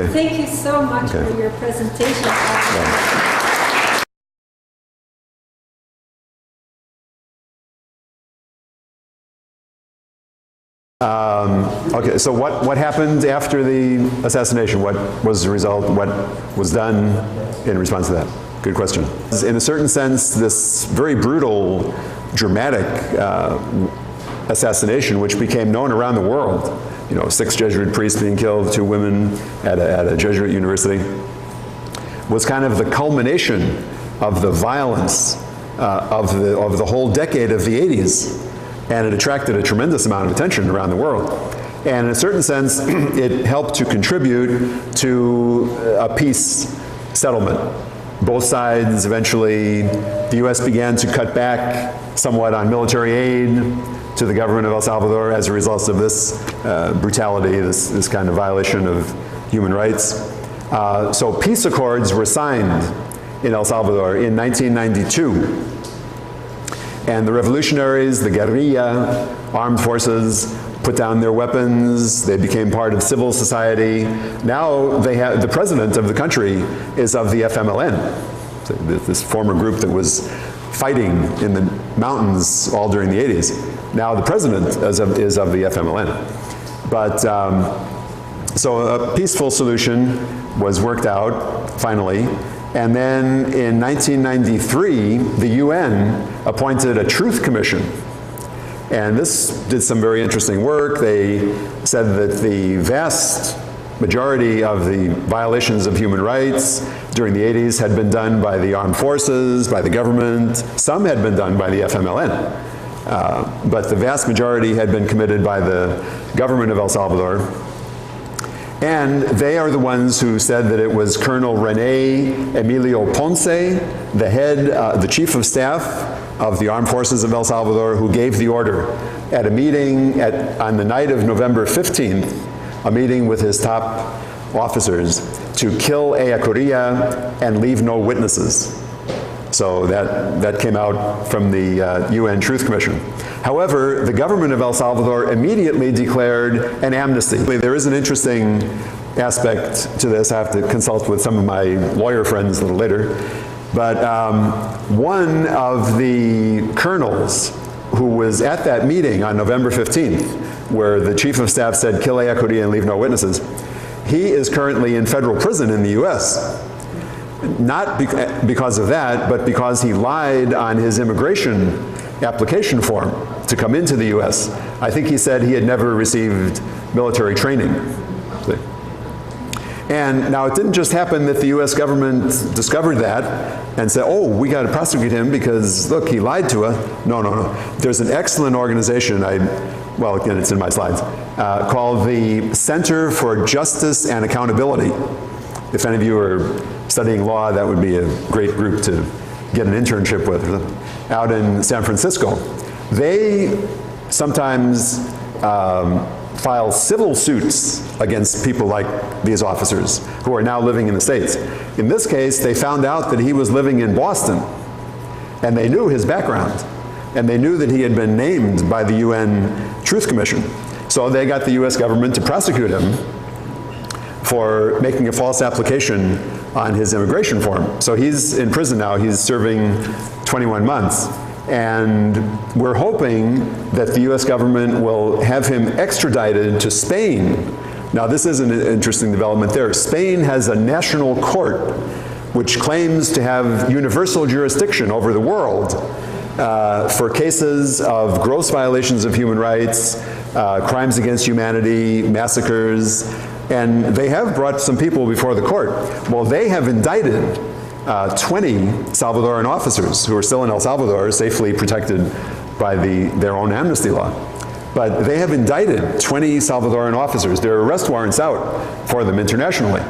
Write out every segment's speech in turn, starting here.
Okay. Thank you so much Okay. for your presentation. Okay, so what happened after the assassination? What was the result? What was done in response to that? Good question. In a certain sense, this very brutal, dramatic assassination, which became known around the world, 6 Jesuit priests being killed, 2 women at a Jesuit university, was kind of the culmination of the violence of the whole decade of the 80s. And it attracted a tremendous amount of attention around the world. And in a certain sense, it helped to contribute to a peace settlement. Both sides eventually, the US began to cut back somewhat on military aid to the government of El Salvador as a result of this brutality, this kind of violation of human rights. So peace accords were signed in El Salvador in 1992. And the revolutionaries, the guerrilla, armed forces, put down their weapons. They became part of civil society. Now the president of the country is of the FMLN, this former group that was fighting in the mountains all during the 80s. Now the president is of the FMLN. But so a peaceful solution was worked out finally. And then in 1993, the UN appointed a Truth Commission. And this did some very interesting work. They said that the vast majority of the violations of human rights during the 80s had been done by the armed forces, by the government. Some had been done by the FMLN. But the vast majority had been committed by the government of El Salvador. And they are the ones who said that it was Colonel Rene Emilio Ponce, the chief of staff of the armed forces of El Salvador, who gave the order at a meeting on the night of November 15th, a meeting with his top officers, to kill Ellacuría and leave no witnesses. So that came out from the UN Truth Commission. However, the government of El Salvador immediately declared an amnesty. There is an interesting aspect to this. I have to consult with some of my lawyer friends a little later. But one of the colonels who was at that meeting on November 15th, where the chief of staff said, kill Ellacuría and leave no witnesses, he is currently in federal prison in the US. Not because of that, but because he lied on his immigration application form to come into the US. I think he said he had never received military training. And now it didn't just happen that the US government discovered that and said, oh, we got to prosecute him because, look, he lied to us. No, no, no. There's an excellent organization, well, again, it's in my slides, called the Center for Justice and Accountability. If any of you are studying law, that would be a great group to get an internship with, out in San Francisco. They sometimes file civil suits against people like these officers who are now living in the States. In this case, they found out that he was living in Boston, and they knew his background, and they knew that he had been named by the UN Truth Commission. So they got the US government to prosecute him for making a false application on his immigration form. So he's in prison now. He's serving 21 months. And we're hoping that the US government will have him extradited to Spain. Now this is an interesting development there. Spain has a national court which claims to have universal jurisdiction over the world for cases of gross violations of human rights, crimes against humanity, massacres, and they have brought some people before the court. Well, they have indicted 20 Salvadoran officers who are still in El Salvador, safely protected by their own amnesty law. But they have indicted 20 Salvadoran officers. There are arrest warrants out for them internationally.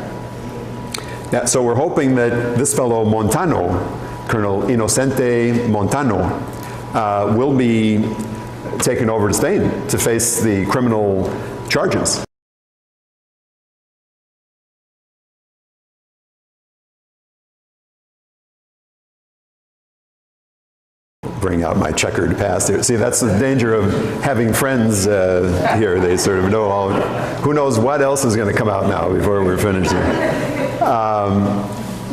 So we're hoping that this fellow Montano, Colonel Inocente Montano, will be taken over to Spain to face the criminal charges. bring out my checkered past here. See, that's the danger of having friends here. They sort of know all, who knows what else is going to come out now before we're finished here.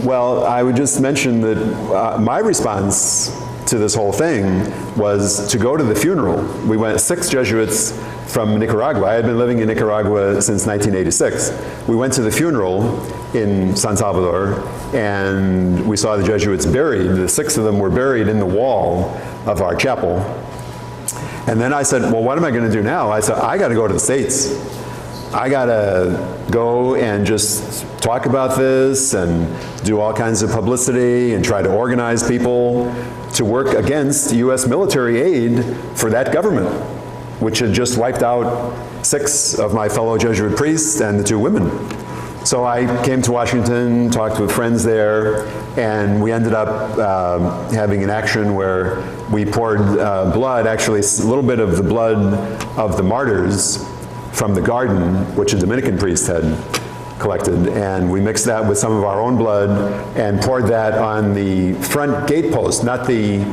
Well, I would just mention that my response to this whole thing was to go to the funeral. We went 6 Jesuits from Nicaragua. I had been living in Nicaragua since 1986. We went to the funeral in San Salvador, and we saw the Jesuits buried. The 6 of them were buried in the wall of our chapel. And then I said, well, what am I going to do now? I said, I got to go to the States. I got to go and just talk about this and do all kinds of publicity and try to organize people to work against U.S. military aid for that government, which had just wiped out 6 of my fellow Jesuit priests and the 2 women. So I came to Washington, talked with friends there, and we ended up having an action where we poured blood, actually a little bit of the blood of the martyrs from the garden, which a Dominican priest had collected, and we mixed that with some of our own blood and poured that on the front gate post, not the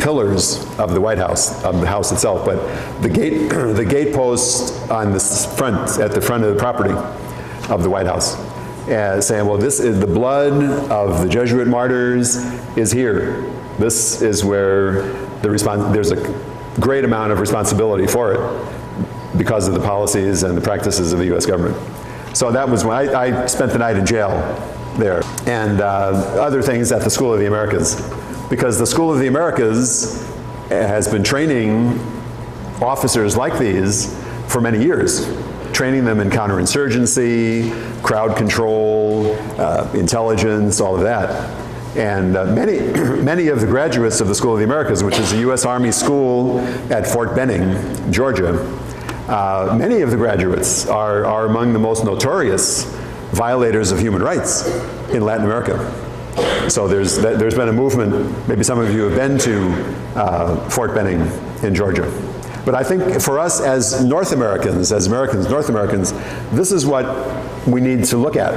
pillars of the White House, of the house itself, but the gate post on the front, at the front of the property of the White House, saying, well, this is the blood of the Jesuit martyrs is here. This is where there's a great amount of responsibility for it because of the policies and the practices of the U.S. government. So that was when I spent the night in jail there, and other things at the School of the Americas, because the School of the Americas has been training officers like these for many years, training them in counterinsurgency, crowd control, intelligence, all of that. And many of the graduates of the School of the Americas, which is a U.S. Army school at Fort Benning, Georgia, many of the graduates are among the most notorious violators of human rights in Latin America. So there's been a movement, maybe some of you have been to Fort Benning in Georgia. But I think for us as North Americans, North Americans, this is what we need to look at.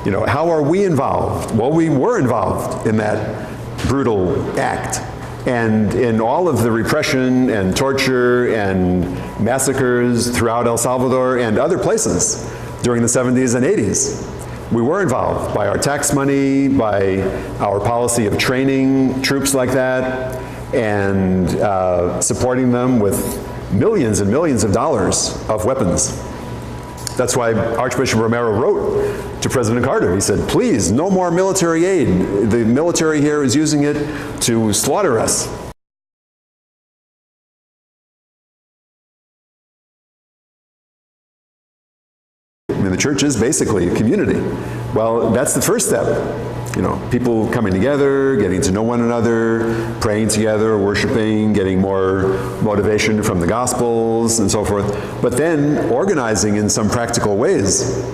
You know, how are we involved? Well, we were involved in that brutal act, and in all of the repression and torture and massacres throughout El Salvador and other places during the 70s and 80s. We were involved by our tax money, by our policy of training troops like that, and supporting them with millions and millions of dollars of weapons. That's why Archbishop Romero wrote to President Carter. He said, please, no more military aid. The military here is using it to slaughter us. I mean, the church is basically a community. Well, that's the first step. You know, people coming together, getting to know one another, praying together, worshiping, getting more motivation from the Gospels and so forth. But then organizing in some practical ways,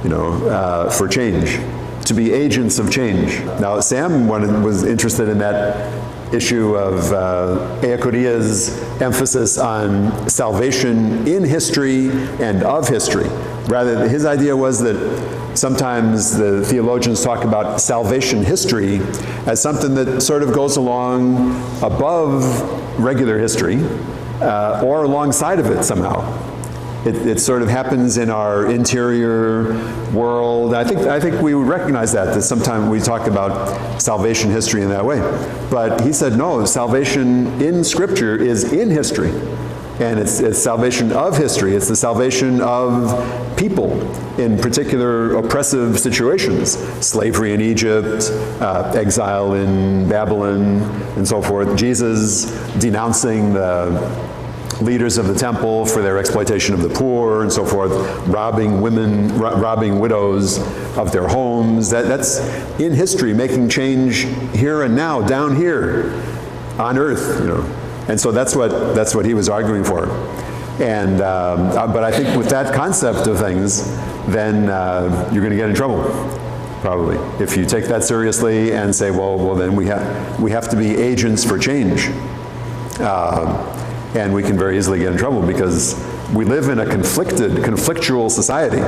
you know, for change, to be agents of change. Now, Sam was interested in that issue of Echeverria's emphasis on salvation in history and of history. Rather, his idea was that sometimes the theologians talk about salvation history as something that sort of goes along above regular history or alongside of it somehow. It sort of happens in our interior world. I think we would recognize that sometimes we talk about salvation history in that way. But he said, no, salvation in Scripture is in history. And it's salvation of history. It's the salvation of people in particular oppressive situations. Slavery in Egypt, exile in Babylon, and so forth. Jesus denouncing the leaders of the temple for their exploitation of the poor and so forth, robbing women, robbing widows of their homes. That's in history, making change here and now, down here on earth, you know. And so that's what he was arguing for. And but I think with that concept of things, then you're going to get in trouble, probably, if you take that seriously and say, well, then we have to be agents for change. And we can very easily get in trouble because we live in a conflictual society.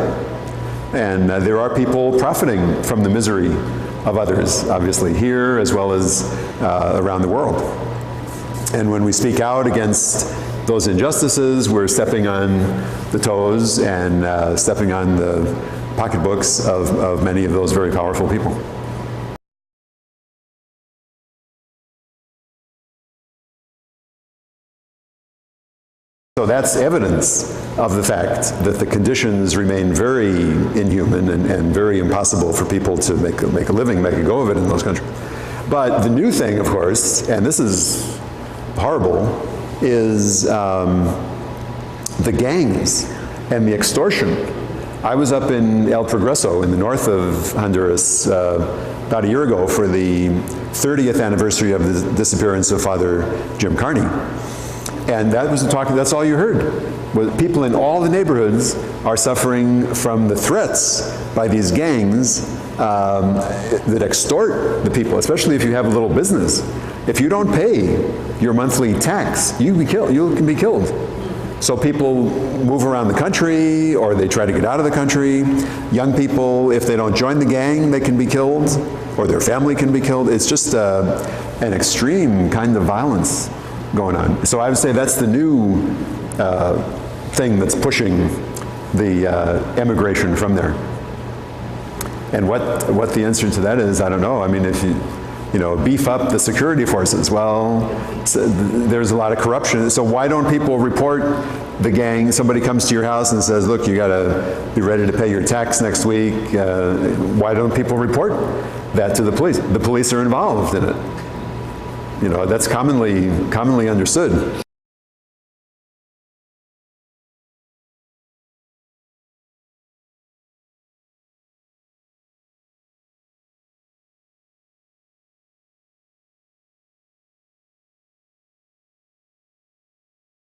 And there are people profiting from the misery of others, obviously, here as well as around the world. And when we speak out against those injustices, we're stepping on the toes and stepping on the pocketbooks of many of those very powerful people. So that's evidence of the fact that the conditions remain very inhuman and very impossible for people to make a living, make a go of it in those countries. But the new thing, of course, and this is horrible, is the gangs and the extortion. I was up in El Progreso in the north of Honduras about a year ago for the 30th anniversary of the disappearance of Father Jim Carney. And that was the talk, that's all you heard. Was people in all the neighborhoods are suffering from the threats by these gangs that extort the people, especially if you have a little business. If you don't pay your monthly tax, you can be killed. So people move around the country, or they try to get out of the country. Young people, if they don't join the gang, they can be killed, or their family can be killed. It's just an extreme kind of violence going on. So I would say that's the new thing that's pushing the emigration from there. And what the answer to that is, I don't know. I mean, if you know, beef up the security forces. Well, there's a lot of corruption. So why don't people report the gang? Somebody comes to your house and says, look, you got to be ready to pay your tax next week. Why don't people report that to the police? The police are involved in it. You know, that's commonly understood.